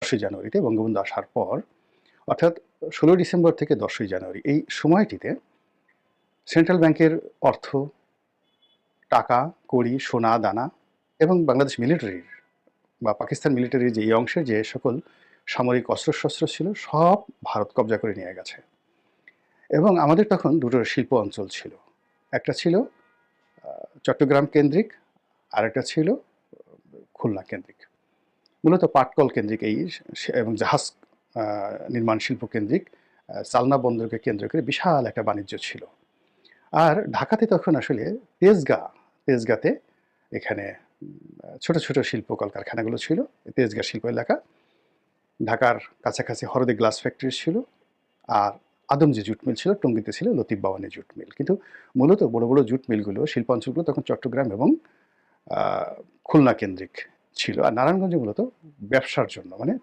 10ই জানুয়ারিতে বঙ্গবন্ধু আসার পর, অর্থাৎ ১৬ ডিসেম্বর থেকে 10ই জানুয়ারি এই সময়টিতে সেন্ট্রাল ব্যাংকের অর্থ, টাকা, কড়ি, সোনা, দানা এবং বাংলাদেশ মিলিটারির বা পাকিস্তান মিলিটারির যে এই অংশের যে সকল সামরিক অস্ত্রশস্ত্র ছিল সব ভারত কব্জা করে নিয়ে গেছে। এবং আমাদের তখন দুটো শিল্প অঞ্চল ছিল। একটা ছিল চট্টগ্রাম কেন্দ্রিক, আরেকটা ছিল খুলনা কেন্দ্রিক। মূলত পাটকল কেন্দ্রিক এই এবং জাহাজ নির্মাণ শিল্প কেন্দ্রিক চালনা বন্দরকে কেন্দ্র করে বিশাল একটা বাণিজ্য ছিল। আর ঢাকাতে তখন আসলে তেজগাঁতে এখানে ছোট ছোট শিল্প কলকারখানাগুলো ছিল। তেজগাঁ শিল্প এলাকা, ঢাকার কাছাকাছি হরদে গ্লাস ফ্যাক্টরি ছিল, আর আদমজি জুট মিল ছিল, টঙ্গীতে ছিল লতিফ বাওয়ানি জুট মিল। কিন্তু মূলত বড় বড় জুট মিলগুলো, শিল্পাঞ্চলগুলো তখন চট্টগ্রাম এবং খুলনা কেন্দ্রিক ছিল। আর নারায়ণগঞ্জে মূলত ব্যবসার জন্য, মানে